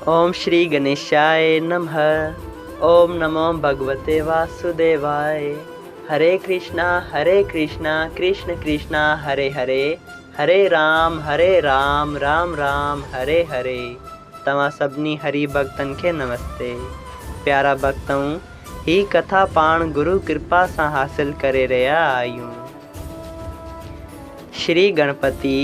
ओम श्री गणेशाय नमः। ओम नमो भगवते वासुदेवाय। हरे कृष्णा कृष्ण कृष्णा हरे हरे, हरे राम राम राम हरे हरे। तव्हां सभिनी हरि भक्तन के नमस्ते। प्यारा भक्तों, ही कथा पाण गुरु कृपा से हासिल करे रहा आयूं। श्री गणपति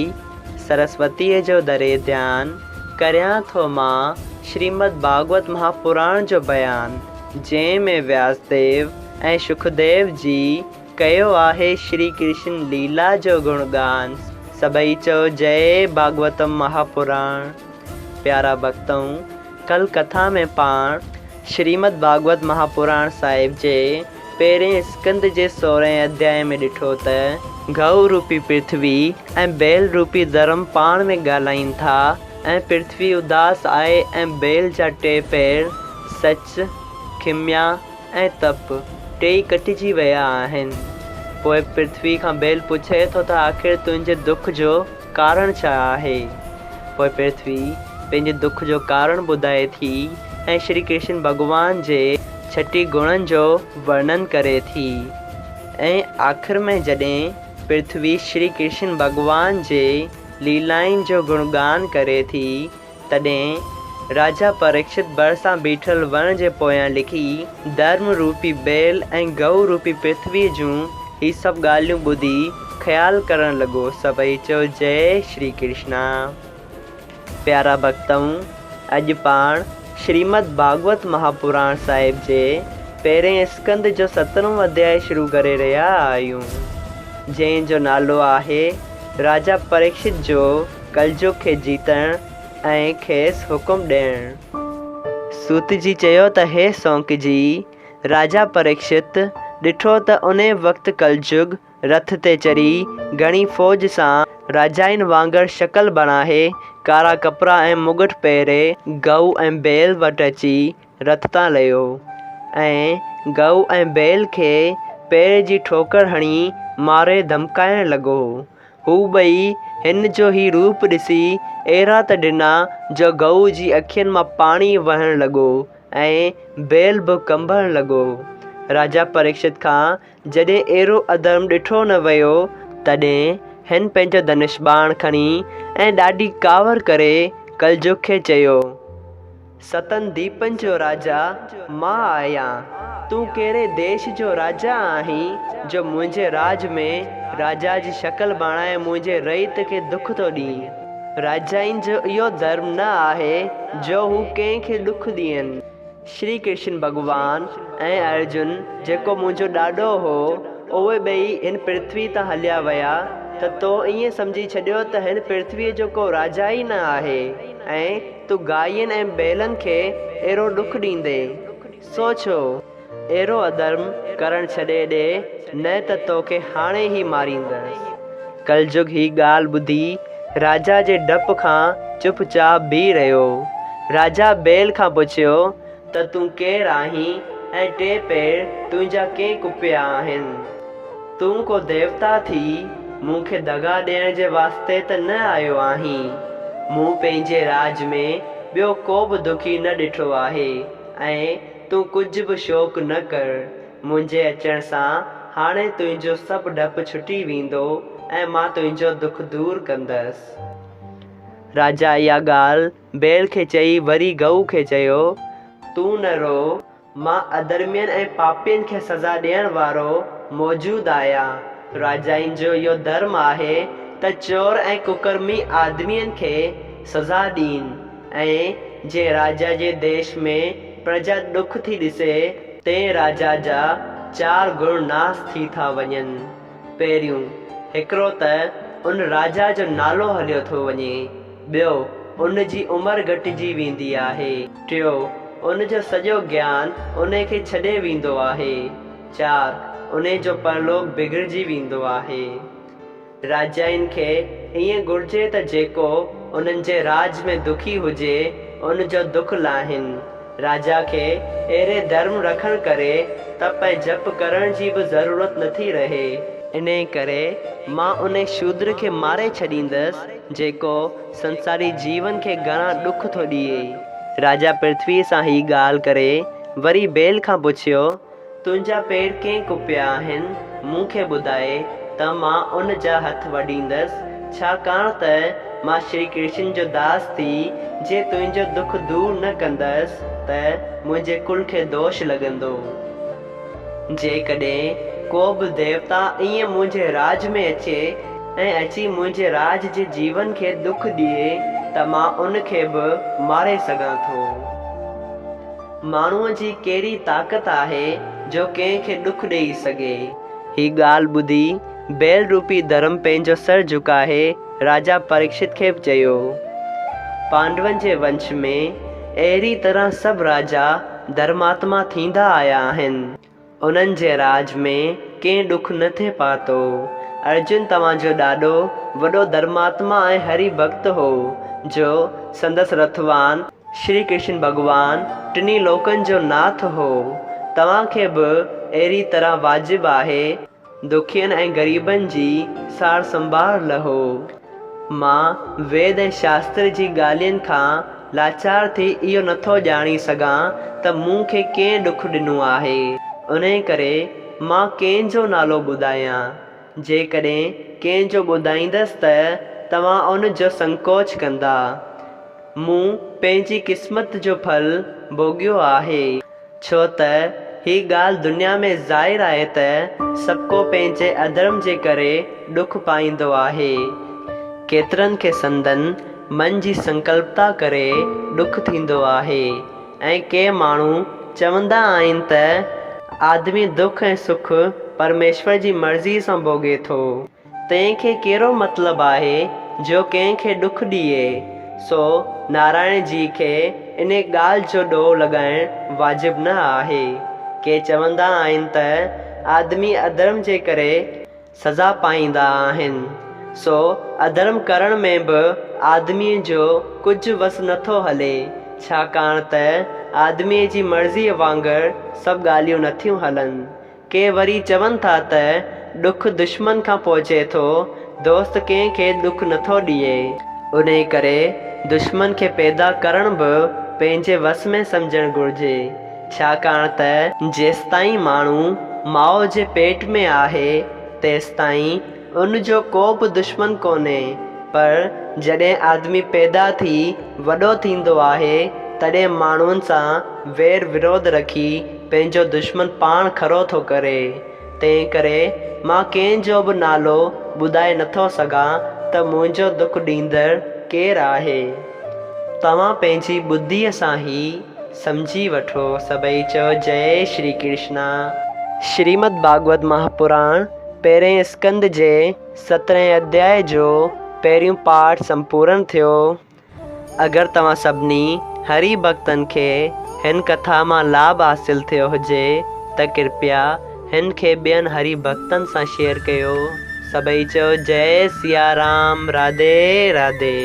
सरस्वती जो दरे ध्यान करया थो मां श्रीमद् भागवत महापुराण जो बयान, जंहिं में व्यासदेव ऐं सुखदेव जी कयो आहे श्री कृष्ण लीला जो गुणगान। सभई चो जय भागवतम महापुराण। प्यारा भक्तों, कल कथा में पाण श्रीमद् भागवत महापुराण साहिब जे पहिरें स्कंद जे 16 अध्याय में ॾिठो त गौ रूपी पृथ्वी ऐं बेल रूपी धर्म पाण में ॻाल्हाइनि था ऐं पृथ्वी उदास आहे ऐं बेल जा टे पैर सच, खिम्या ऐं तप टेई कटिजी विया आहिनि। पोइ पृथ्वी खां बेल पुछे थो त आख़िर तुंहिंजे दुख जो कारण छा आहे। पोइ पृथ्वी पंहिंजे दुख जो कारण ॿुधाए थी ऐं श्री कृष्ण भॻवान जे 6 गुणनि जो वर्णन करे थी। ऐं आख़िर में जॾहिं पृथ्वी श्री कृष्ण भॻवान जे लीलाउनि जो गुणगान करे थी, तॾहिं राजा परीक्षित भरिसां बीठल वण जे पोयां लिखी धर्म रूपी बेल ऐं गऊ रूपी पृथ्वी जूं ही सभु ॻाल्हियूं ॿुधी ख़्याल करण लॻो। सभई चयो जय श्री कृष्णा। प्यारा भक्तों, अॼु पाण श्रीमद् भागवत महापुराण साहिब जे पहिरें स्कंद जो 17वां अध्याय शुरू करे रहिया आहियूं, जंहिं जो नालो आहे राजा परीक्षित जो कलयुग खे जीतण ऐं खेसि हुकुम ॾियणु। सूत जी चयो त हे सौंक जी, राजा परीक्षित ॾिठो त उन वक़्तु कलयुग रथ ते चढ़ी घणी फ़ौज सां राजाइन वांगुरु शकल बणाए कारा कपिड़ा ऐं मुगट पहिरे गऊ ऐं बेल वटि अची रथ तां लहियो ऐं गऊ ऐं बेल खे पेर जी ठोकर हणी मारे धमकाइण लॻो। हू ॿई हिन जो ही रूप ॾिसी अहिड़ा त ॾिना जो गऊ जी अखियुनि मां पाणी वहण लॻो ऐं बेल बि कंबण लॻो। राजा परीक्षित खां जॾहिं अहिड़ो अधर्म ॾिठो न वियो, तॾहिं हिन पंहिंजो धनुष बाण खणी ऐं ॾाढी कावर करे कलयुग खे चयो, सतन दीपनि जो राजा मां आहियां। तूं कहिड़े देश जो राजा आहीं जो मुंहिंजे राज में राजा जी शकल बणाए मुंहिंजे रईत खे दुख थो ॾीं। राजाइन जो इहो धर्म न आहे जो हू कंहिंखे दुख ॾियनि। श्री कृष्ण भॻवान ऐं अर्जुन जेको मुंहिंजो ॾाॾो हो, उहे ॿई हिन पृथ्वी तां हलिया विया त तो ईअं सम्झी छॾियो त हिन पृथ्वीअ जो को राजा ई न आहे ऐं तूं गायनि ऐं बैलनि खे अहिड़ो दुख ॾींदे। सोचो, अहिड़ो अधर्म करण छॾे ॾे, न त तोखे हाणे ई मारींदसि। कलयुग ही ॻाल्हि ॿुधी राजा जे डप खां चुपचाप बीह रहियो। राजा बेल खां पुछियो त तूं केरु आहीं ऐं टे पैर तुंहिंजा कंहिं कुपिया आहिनि। तूं को देवता थी मूंखे दगा ॾियण जे वास्ते त न आयो आहीं। मूं पंहिंजे राज में ॿियो को बि दुखी न ॾिठो आहे ऐं तूं कुझु बि शोक न कर। मुंहिंजे अचण सां हाणे तुंहिंजो सभु डपु छुटी वेंदो ऐं मां तुंहिंजो दुख दूर कंदसि। राजा इहा ॻाल्हि बेल खे चई वरी गऊ खे चयो, तूं न रो, मां अधर्मियुनि ऐं पापियुनि खे सज़ा ॾियण वारो मौजूदु आहियां। राजाइन जो इहो धर्म आहे त चोर ऐं कुकर्मी आदमियुनि खे सज़ा ॾीन ऐं जे राजा जे देश में प्रजा दुख थी ॾिसे ते राजा जा 4 गुण नास थी था वञनि। पहिरियों, हिकिड़ो त उन राजा जो नालो हलियो थो वञे। ॿियो, उन जी उमिरि घटिजी वेंदी आहे। टियों, उन जो सॼो ज्ञान उन खे छॾे वेंदो आहे। 4, उन जो परलोक बिगड़जी वेंदो आहे। राजाइन खे ईअं घुर्जे त जेको उन्हनि जे राज में दुखी हुजे उन जो दुख लाहिनि। राजा खे अहिड़े धर्म रखण करे तप ऐं जप करण जी बि ज़रूरत नथी रहे। इन करे मां उन शूद्र खे मारे छॾींदसि जेको संसारी जीवन खे घणा दुख थो ॾिए। राजा पृथ्वी सां ही ॻाल्हि करे वरी बेल खां पुछियो, तुंहिंजा पेर कंहिं कुपिया आहिनि, मूंखे ॿुधाए त मां उन जा हथ वढींदसि, छाकाणि त मां श्री कृष्ण जो दास थी जे तुंहिंजो दुख दूर न कंदसि त मुंहिंजे कुल खे दोष लॻंदो। जेकॾहिं को बि देवता ईअं मुंहिंजे राज में अचे ऐं अची मुंहिंजे राज जे जीवन खे दुख ॾिए त मां उन खे बि मारे सघां थो। माण्हूअ जी कहिड़ी ताक़त आहे जो कंहिंखे दुख ॾेई सघे। ही ॻाल्हि ॿुधी बैल रूपी धर्म पंहिंजो सर झुकाए राजा परीक्षित खे चयो, पांडवनि जे वंश में अहिड़ी तरह सभु राजा धर्मात्मा थींदा आया आहिनि। उन्हनि जे राज में कंहिं ॾुख न थिए पातो। अर्जुन तव्हांजो ॾाढो वॾो धर्मात्मा ऐं हरि भक्त हो, जो संदसि रथवान श्री कृष्ण भॻवान टिनी लोकनि जो नाथ हो। तव्हांखे बि अहिड़ी तरह वाजिबु आहे दुखियनि ऐं ग़रीबनि जी सार संभाल लहो। मां वेद ऐं शास्त्र जी ॻाल्हियुनि खां लाचार थी इहो नथो ॼाणी सघां त मूंखे कंहिं ॾुख ॾिनो आहे, उन करे मां कंहिंजो नालो ॿुधायां। जेकॾहिं कंहिंजो ॿुधाईंदसि त तव्हां उन जो संकोच कंदा। मूं पंहिंजी क़िस्मत जो फल भोॻियो आहे, छो त ही ॻाल्हि दुनिया में ज़ाहिर आहे त सभु को पंहिंजे अधर्म जे करे ॾुख पाईंदो आहे। केतिरनि खे संदन मन जी संकल्पता करे ॾुख थींदो आहे ऐं के माण्हू चवंदा आहिनि त आदमी दुख ऐं सुख परमेश्वर जी मर्ज़ी सां भोॻे थो। तंहिंखे कहिड़ो मतिलबु आहे जो कंहिंखे ॾुख ॾिए। सो नारायण जी खे इन ॻाल्हि जो ॾोहु लॻाइणु वाजिबु न आहे। के चवंदा आहिनि त आदमी अधर्म जे करे सज़ा पाईंदा आहिनि। सो अधर्म करण में बि आदमीअ जो कुझु वस नथो हले, छाकाणि त आदमीअ जी मर्ज़ीअ वांगुरु सभु ॻाल्हियूं नथियूं हलनि। के वरी चवनि था त ॾुख दुश्मन खां पहुचे थो, दोस्त कंहिंखे ॾुख नथो ॾिए। उन करे दुश्मन खे पैदा करण बि पंहिंजे वस में सम्झणु घुरिजे, छाकाणि त जेसिताईं माण्हू माउ जे पेट में आहे तेसिताईं उन जो को बि दुश्मन कोन्हे। पर जॾहिं आदमी पैदा थी वॾो थींदो आहे तॾहिं माण्हुनि सां वैर विरोध रखी पंहिंजो दुश्मन पाण खड़ो थो करे। तंहिं करे मां कंहिंजो बि नालो ॿुधाए नथो सघां त मुंहिंजो दुख ॾींदड़ केरु आहे। तव्हां पंहिंजी ॿुद्धीअ सां ई सम्झी वठो। सभई चयो जय श्री कृष्णा। श्रीमद् भागवत महापुराण पहिरें स्कंद जे 17 अध्याय जो पहिरियों पाठ संपूर्ण थियो। अगरि तव्हां सभिनी हरि भक्तनि खे हिन कथा मां लाभ हासिल थियो हुजे त कृपया हिन खे ॿियनि हरि भक्तनि सां शेयर कयो। सभई चयो जय सिया राम, राधे राधे।